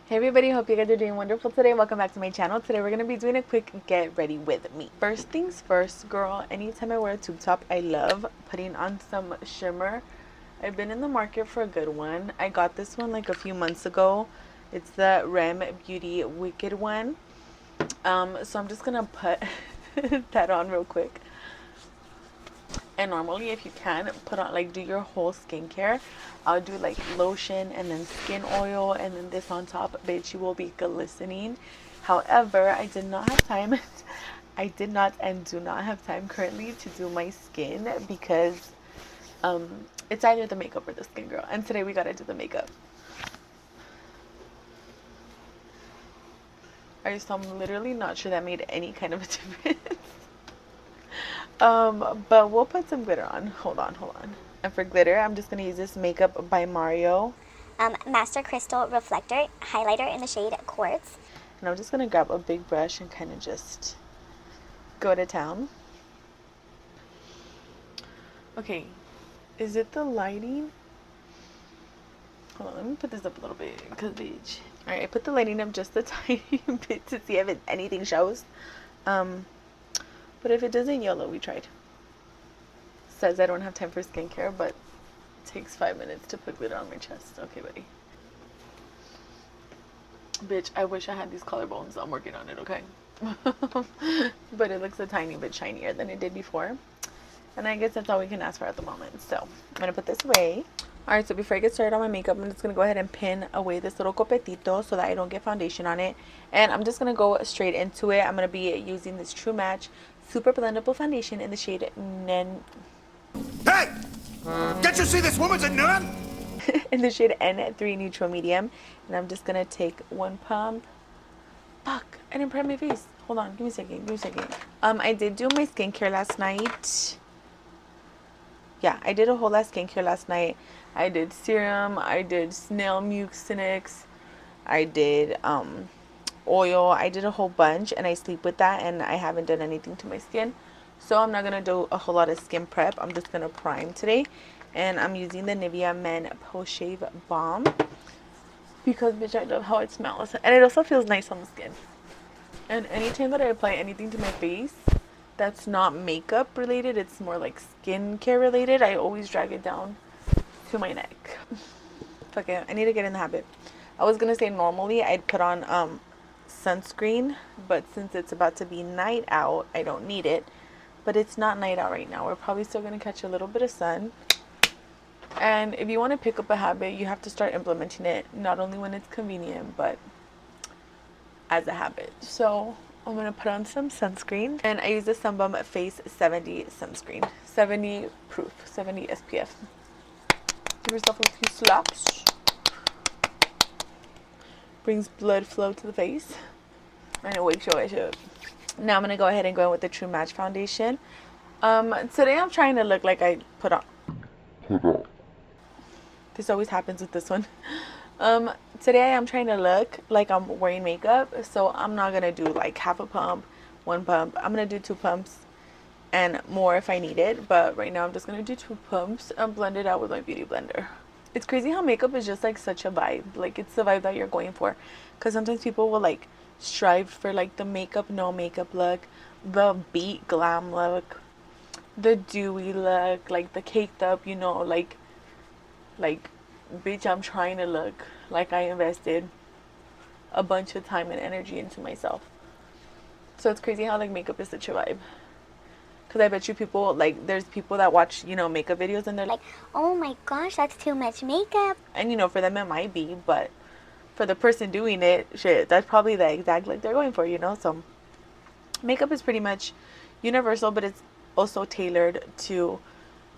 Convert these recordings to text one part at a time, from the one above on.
Hey everybody, hope you guys are doing wonderful today. Welcome back to my channel. Today we're going to be doing a quick get ready with me. First things first, girl, anytime I wear a tube top, I love putting on some shimmer. I've been in the market for a good one. I got this one like a few months ago. It's the Rem Beauty Wicked one. So I'm just going to put that on real quick. And normally if you can put on, like, do your whole skincare, I'll do like lotion and then skin oil and then this on top. Bitch, you will be glistening. However, I did not have time I did not and do not have time currently to do my skin because it's either the makeup or the skin, girl, and today we gotta do the makeup. Alright, so I'm literally not sure that made any kind of a difference. But we'll put some glitter on. Hold on. And for glitter, I'm just gonna use this Makeup by Mario Master Crystal Reflector Highlighter in the shade Quartz. and I'm just gonna grab a big brush and kind of just go to town. Okay, is it the lighting? Hold on, let me put this up a little bit because bitch. Alright, I put the lighting up just a tiny bit to see if anything shows. But if it doesn't, YOLO, we tried. Says I don't have time for skincare, but it takes 5 minutes to put glitter on my chest. Okay, buddy. Bitch, I wish I had these collarbones. I'm working on it, okay? But it looks a tiny bit shinier than it did before. And I guess that's all we can ask for at the moment. So, I'm going to put this away. Alright, so before I get started on my makeup, I'm just going to go ahead and pin away this little copetito so that I don't get foundation on it. And I'm just going to go straight into it. I'm going to be using this True Match Super Blendable Foundation in the shade Nen... Hey! Can't you see this woman's a nun? in the shade N3 Neutral Medium. And I'm just going to take one pump. Fuck, I didn't prep my face. Hold on, give me a second. I did do my skincare last night. Yeah, I did a whole lot of skincare last night. I did serum, I did snail mucinex, I did oil, I did a whole bunch, and I sleep with that, and I haven't done anything to my skin. So I'm not going to do a whole lot of skin prep. I'm just going to prime today. And I'm using the Nivea Men Post Shave Balm because, bitch, I love how it smells. And it also feels nice on the skin. And anytime that I apply anything to my face that's not makeup related, it's more like skincare related, I always drag it down to my neck. Fuck it, I need to get in the habit. I was gonna say normally I'd put on sunscreen, but since it's about to be night out, I don't need it. But it's not night out right now. We're probably still gonna catch a little bit of sun. And if you want to pick up a habit, you have to start implementing it not only when it's convenient, but as a habit. So I'm gonna put on some sunscreen, and I use the Sunbum Face 70 sunscreen, 70 proof, 70 SPF. Give yourself a few slaps. Brings blood flow to the face, and it wakes your ass up. Now I'm gonna go ahead and go in with the True Match foundation. Today I'm trying to look like I put on. This always happens with this one. Today I'm trying to look like I'm wearing makeup, so I'm not gonna do like half a pump, one pump. I'm gonna do 2 pumps and more if I need it, but right now I'm just gonna do 2 pumps and blend it out with my beauty blender. It's crazy how makeup is just like such a vibe. Like, it's the vibe that you're going for, because sometimes people will like strive for like the makeup no makeup look, the beat glam look, the dewy look, like the caked up, you know, like bitch, I'm trying to look like I invested a bunch of time and energy into myself. So it's crazy how like makeup is such a vibe. Because I bet you people, like, there's people that watch, you know, makeup videos and they're like, Oh my gosh, that's too much makeup. and you know, for them it might be, but for the person doing it, shit, that's probably the exact look they're going for, you know? So makeup is pretty much universal, but it's also tailored to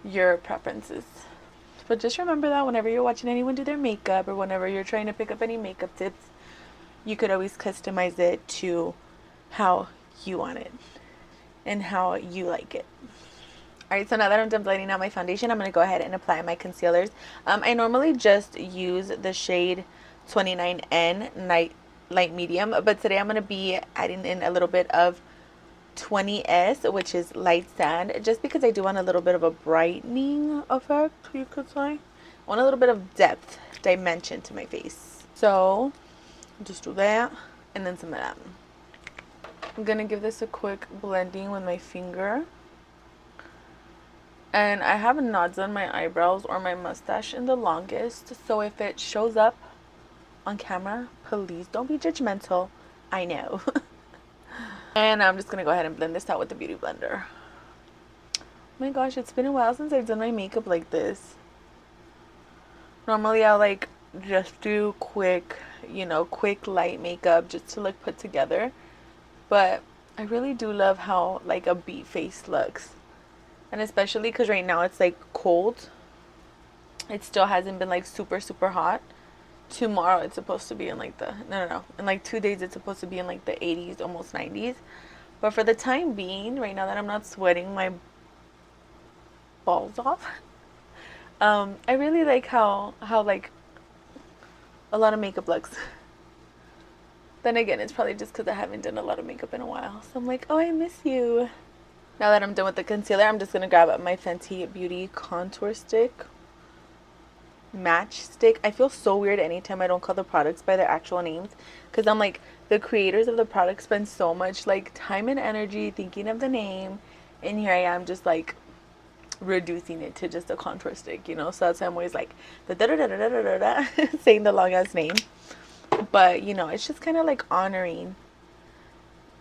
your preferences. But just remember that whenever you're watching anyone do their makeup, or whenever you're trying to pick up any makeup tips, you could always customize it to how you want it and how you like it. Alright, so now that I'm done blending out my foundation, I'm going to go ahead and apply my concealers. I normally just use the shade 29N Light Medium, but today I'm going to be adding in a little bit of 20S, which is light sand, just because I do want a little bit of a brightening effect, you could say. I want a little bit of depth, dimension to my face. So Just do that and then some of that. I'm gonna give this a quick blending with my finger. And I haven't not done my eyebrows or my mustache in the longest, so if it shows up on camera, please don't be judgmental. I know. And I'm just gonna go ahead and blend this out with the beauty blender. Oh my gosh, it's been a while since I've done my makeup like this. Normally I'll like just do quick, you know, quick light makeup just to look put together. But I really do love how like a beat face looks. And especially because right now it's like cold. It still hasn't been like super hot. Tomorrow it's supposed to be in like the in like 2 days it's supposed to be in like the 80s, almost 90s. But for the time being, right now that I'm not sweating my balls off, I really like how like a lot of makeup looks. Then again, it's probably just because I haven't done a lot of makeup in a while, so I'm like, oh, I miss you. Now that I'm done with the concealer, I'm just gonna grab my Fenty Beauty contour stick, match stick. I feel so weird anytime I don't call the products by their actual names, because I'm like, the creators of the product spend so much like time and energy thinking of the name, and here I am just like reducing it to just a contour stick, you know. So that's why I'm always like the da da da da da da da saying the long ass name. But you know, it's just kind of like honoring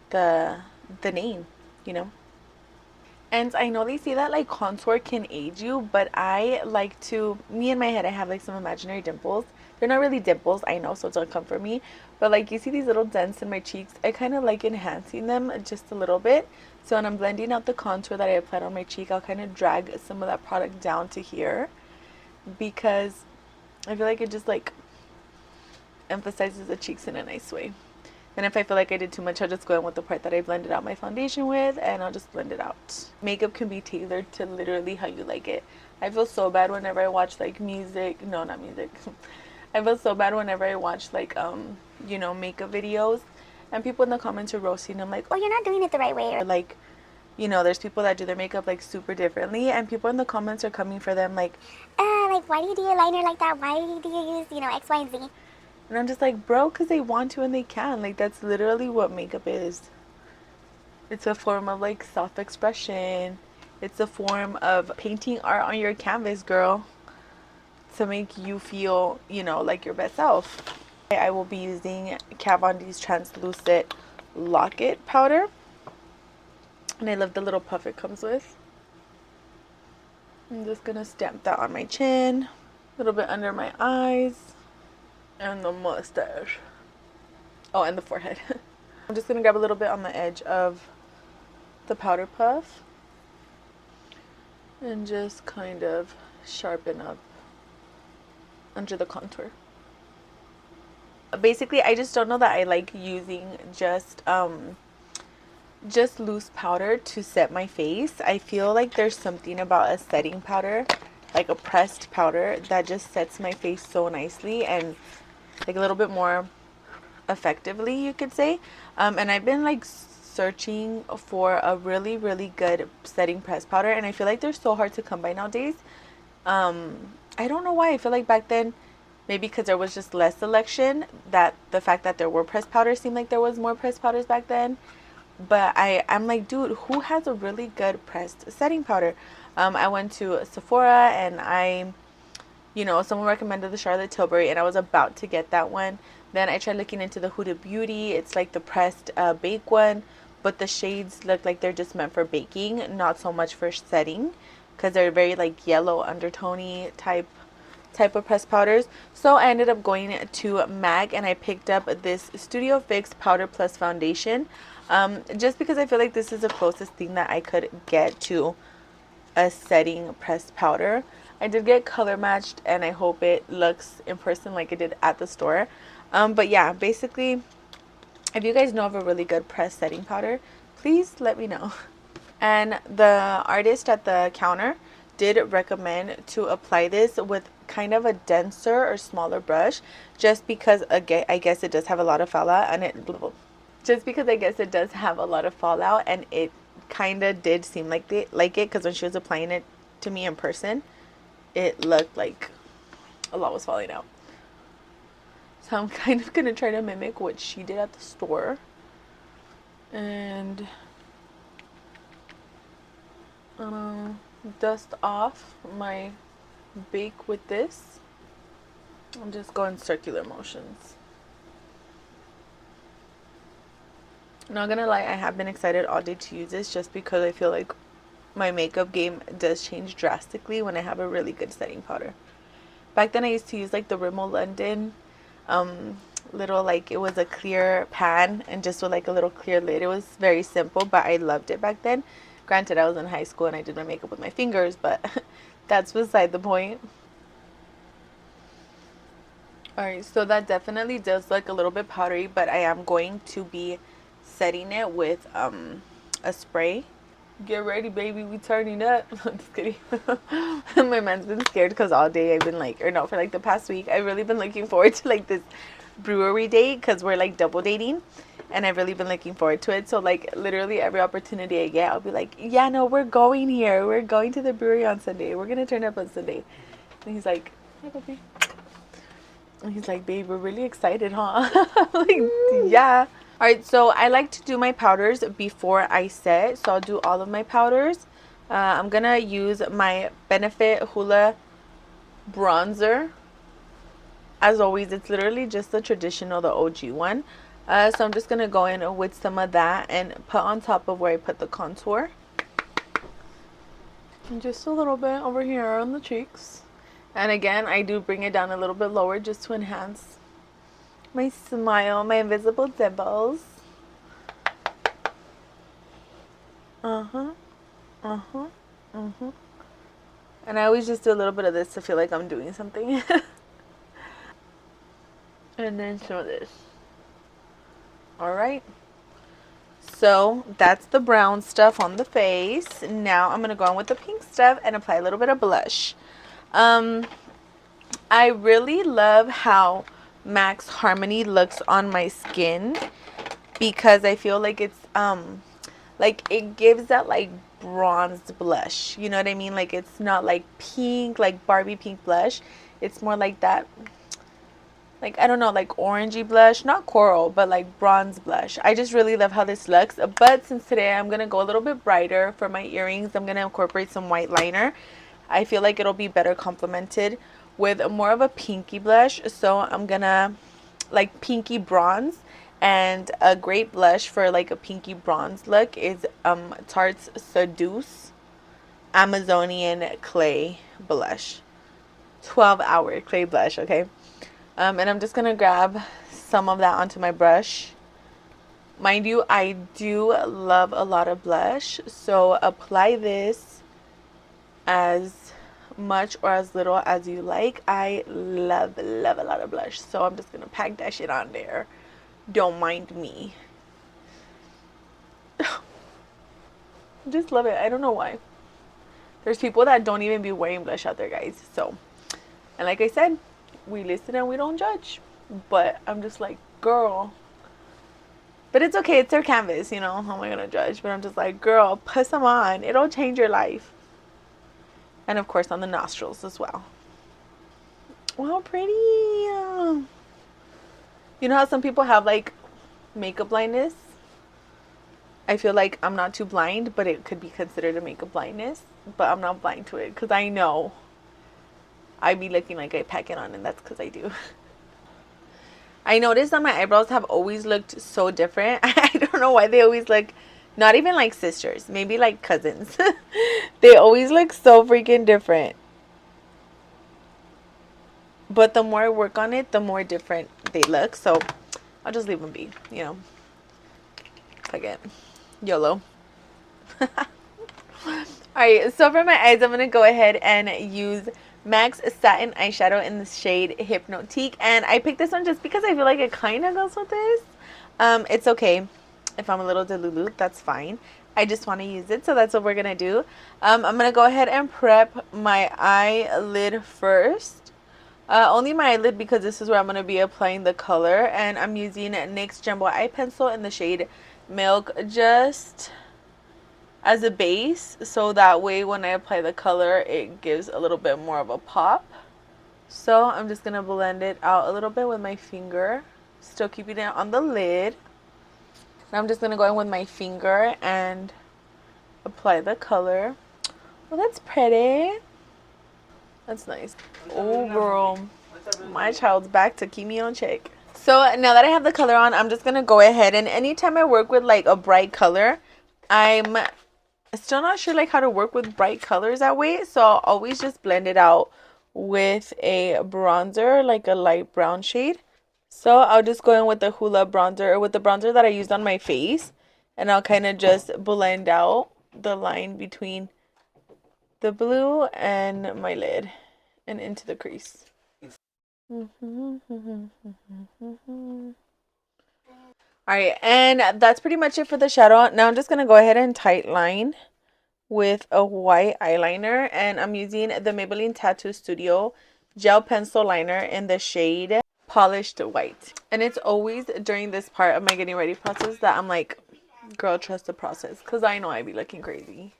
the name, you know. And I know they say that like contour can age you, but I like to, me in my head, I have like some imaginary dimples. They're not really dimples, I know, so don't come for me. But like you see these little dents in my cheeks, I kind of like enhancing them just a little bit. So when I'm blending out the contour that I applied on my cheek, I'll kind of drag some of that product down to here, because I feel like it just like emphasizes the cheeks in a nice way. And if I feel like I did too much, I'll just go in with the part that I blended out my foundation with, and I'll just blend it out. Makeup can be tailored to literally how you like it. I feel so bad whenever I watch like music, no, not music. I feel so bad whenever I watch like you know, makeup videos, and people in the comments are roasting them like, Oh, you're not doing it the right way. or like, you know, there's people that do their makeup like super differently, and people in the comments are coming for them like Why do you do your liner like that? Why do you use, you know, X, Y, and Z? and I'm just like, bro, because they want to and they can. Like, that's literally what makeup is. It's a form of like self-expression. It's a form of painting art on your canvas, girl, to make you feel, you know, like your best self. I will be using Kat Von D's translucent locket powder, and I love the little puff it comes with. I'm just gonna stamp that on my chin, a little bit under my eyes, and the mustache. Oh, and the forehead. I'm just gonna grab a little bit on the edge of the powder puff and just kind of sharpen up under the contour. Basically, I just don't know that I like using just loose powder to set my face. I feel like there's something about a setting powder, like a pressed powder, that just sets my face so nicely and like a little bit more effectively, you could say. And I've been like searching for a really good setting press powder, and I feel like they're so hard to come by nowadays. I don't know why. I feel like back then, maybe because there was just less selection, that the fact that there were pressed powders seemed like there was more pressed powders back then. But I'm like, dude, who has a really good pressed setting powder? I went to Sephora, and you know, someone recommended the Charlotte Tilbury, and I was about to get that one. Then I tried looking into the Huda Beauty. It's like the pressed bake one, but the shades look like they're just meant for baking, not so much for setting, because they're very like yellow undertone type of pressed powders. So I ended up going to MAC, and I picked up this Studio Fix Powder Plus Foundation, just because I feel like this is the closest thing that I could get to a setting pressed powder. I did get color matched, and I hope it looks in person like it did at the store. But yeah, basically, if you guys know of a really good pressed setting powder, please let me know. And the artist at the counter did recommend to apply this with kind of a denser or smaller brush, just because again, I guess it does have a lot of fallout, and it kind of did seem like it, because when she was applying it to me in person, it looked like a lot was falling out. So I'm kind of going to try to mimic what she did at the store. And dust off my bake with this. I'm just going circular motions. Not gonna lie, I have been excited all day to use this just because I feel like my makeup game does change drastically when I have a really good setting powder. Back then I used to use like the Rimmel London little, like, it was a clear pan and just with like a little clear lid. It was very simple, but I loved it back then. Granted, I was in high school and I did my makeup with my fingers, but that's beside the point. Alright, so that definitely does look a little bit powdery, but I am going to be setting it with a spray. Get ready, baby, we turning up. I'm just kidding. My man's been scared because all day I've been like, or no, for like the past week, I've really been looking forward to like this brewery date because we're like double dating, and I've really been looking forward to it. So like literally every opportunity I get, I'll be like, yeah, no, we're going here. We're going to the brewery on Sunday. We're gonna turn up on Sunday. And he's like, hi, puppy. And he's like, babe, we're really excited, huh? I'm like, yeah. All right, so I like to do my powders before I set. So I'll do all of my powders. I'm going to use my Benefit Hoola bronzer. As always, it's literally just the traditional, the OG one. So I'm just going to go in with some of that and put on top of where I put the contour. And just a little bit over here on the cheeks. And again, I do bring it down a little bit lower just to enhance my smile, my invisible dimples. And I always just do a little bit of this to feel like I'm doing something. And then some of this. Alright. So that's the brown stuff on the face. Now I'm going to go on with the pink stuff and apply a little bit of blush. I really love how Max Harmony looks on my skin because I feel like it's like it gives that like bronzed blush, you know what I mean? Like it's not like pink, like Barbie pink blush. It's more like that, like, I don't know, like orangey blush, not coral, but like bronze blush. I just really love how this looks. But since today I'm gonna go a little bit brighter for my earrings, I'm gonna incorporate some white liner. I feel like it'll be better complemented with more of a pinky blush. So I'm gonna like pinky bronze, and a great blush for like a pinky bronze look is Tarte's Seduce Amazonian Clay Blush. 12-hour clay blush, okay? And I'm just gonna grab some of that onto my brush. Mind you, I do love a lot of blush, so apply this as much or as little as you like. I love a lot of blush, so I'm just gonna pack that shit on there. Don't mind me. Just love it. I don't know why. There's people that don't even be wearing blush out there, guys. So, and like I said, we listen and we don't judge. But I'm just like, girl. But it's okay. It's their canvas, you know. How am I gonna judge? But I'm just like, girl, put some on. It'll change your life. And of course on the nostrils as well. Wow, pretty. You know how some people have like makeup blindness? I feel like I'm not too blind, but it could be considered a makeup blindness. But I'm not blind to it because I know I be looking like I pack it on, and that's because I do. I noticed that my eyebrows have always looked so different. I don't know why they always look not even like sisters, maybe like cousins. They always look so freaking different. But the more I work on it, the more different they look. So I'll just leave them be, you know. Fuck it. YOLO. Alright, so for my eyes, I'm going to go ahead and use MAC's Satin Eyeshadow in the shade Hypnotique. And I picked this one just because I feel like it kind of goes with this. It's okay if I'm a little delulu. That's fine. I just want to use it, so that's what we're going to do. I'm going to go ahead and prep my eyelid first. Only my eyelid because this is where I'm going to be applying the color. And I'm using NYX Jumbo Eye Pencil in the shade Milk just as a base, so that way when I apply the color it gives a little bit more of a pop. So I'm just going to blend it out a little bit with my finger. Still keeping it on the lid. Now I'm just going to go in with my finger and apply the color. Well, that's pretty. That's nice. Oh, girl. My child's back to keep me on check. So now that I have the color on, I'm just going to go ahead. And anytime I work with like a bright color, I'm still not sure like how to work with bright colors that way. So I'll always just blend it out with a bronzer, like a light brown shade. So I'll just go in with the Hoola bronzer, or with the bronzer that I used on my face. And I'll kind of just blend out the line between the blue and my lid and into the crease. Alright, and that's pretty much it for the shadow. Now I'm just going to go ahead and tight line with a white eyeliner. And I'm using the Maybelline Tattoo Studio gel pencil liner in the shade Polished White. And it's always during this part of my getting ready process that I'm like, girl, trust the process. Because I know I be looking crazy.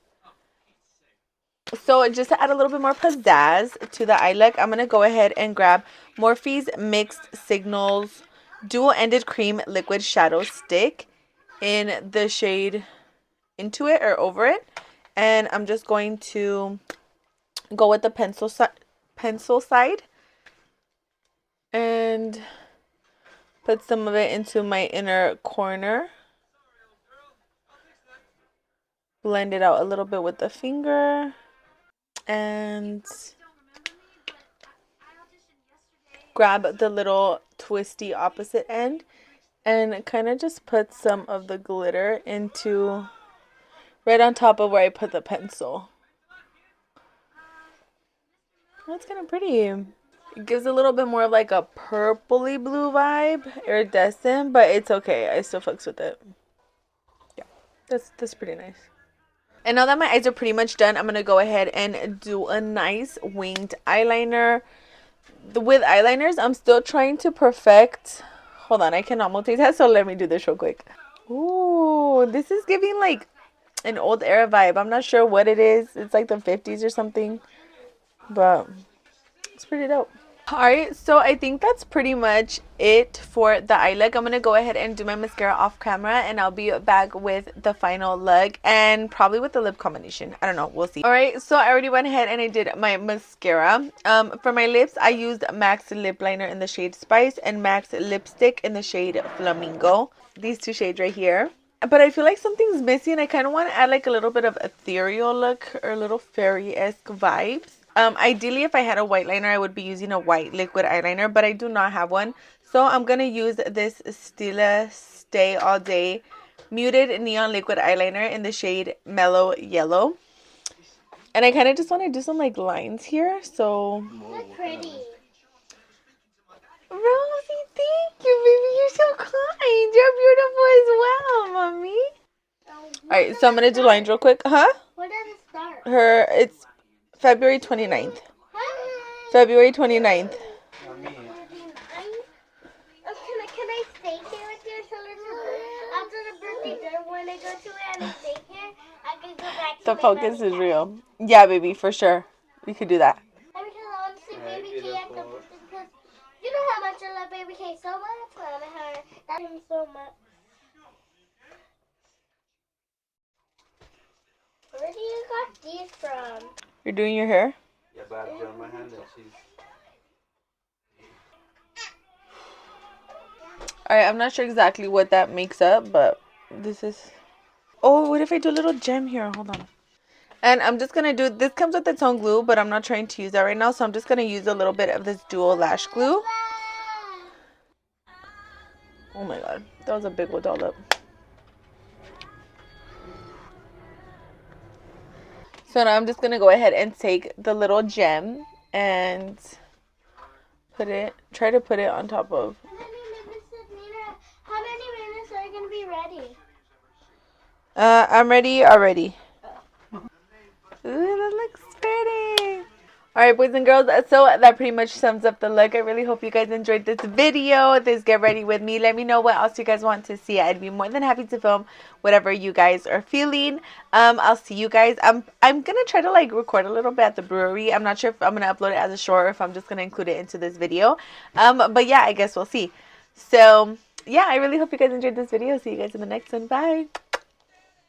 So just to add a little bit more pizzazz to the eye look, I'm going to go ahead and grab Morphe's Mixed Signals Dual-Ended Cream Liquid Shadow Stick in the shade Into It or Over It. And I'm just going to go with the pencil side and put some of it into my inner corner. Blend it out a little bit with the finger. And grab the little twisty opposite end and kind of just put some of the glitter into right on top of where I put the pencil. That's kind of pretty. It gives a little bit more of like a purpley blue vibe, iridescent, but it's okay. I still fucks with it. Yeah, that's pretty nice. And now that my eyes are pretty much done, I'm going to go ahead and do a nice winged eyeliner. With eyeliners, I'm still trying to perfect. Hold on, I cannot multitask, so let me do this real quick. Ooh, this is giving like an old era vibe. I'm not sure what it is. It's like the 50s or something, but it's pretty dope. Alright, so I think that's pretty much it for the eye look. I'm going to go ahead and do my mascara off camera, and I'll be back with the final look and probably with the lip combination. I don't know. We'll see. Alright, so I already went ahead and I did my mascara. For my lips, I used MAC's lip liner in the shade Spice and MAC's lipstick in the shade Flamingo. These two shades right here. But I feel like something's missing. I kind of want to add like a little bit of ethereal look or a little fairy-esque vibes. Ideally, if I had a white liner, I would be using a white liquid eyeliner, but I do not have one. So I'm going to use this Stila Stay All Day Muted Neon Liquid Eyeliner in the shade Mellow Yellow. And I kind of just want to do some like lines here. So That's pretty. Rosie, thank you, baby. You're so kind. You're beautiful as well, mommy. Alright, so I'm going to do lines real quick. Huh? When does it start? It's February 29th. February 29th. Can I stay here with you after the birthday dinner? When I go to it and I stay here, I can go back to The my focus mommy is house. real. Yeah, baby, for sure. We could do that. And because I want to see Baby K after birthday, because you know how much I love Baby K so much. I love her. I love him so much. Where do you got these from? You're doing your hair? Yeah, but I've done my hand and she's... Alright, I'm not sure exactly what that makes up, but this is... Oh, what if I do a little gem here? Hold on. And I'm just going to do... This comes with its own glue, but I'm not trying to use that right now, so I'm just going to use a little bit of this dual lash glue. Oh my god, that was a big one dollop. So now I'm just going to go ahead and take the little gem and try to put it on top of... How many minutes are you going to be ready? I'm ready already. Ooh, that looks pretty. Alright, boys and girls, so that pretty much sums up the look. I really hope you guys enjoyed this video, this Get Ready With Me. Let me know what else you guys want to see. I'd be more than happy to film whatever you guys are feeling. I'll see you guys. I'm gonna try to like record a little bit at the brewery. I'm not sure if I'm gonna upload it as a short or if I'm just gonna include it into this video. But yeah, I guess we'll see. So yeah, I really hope you guys enjoyed this video. See you guys in the next one. Bye.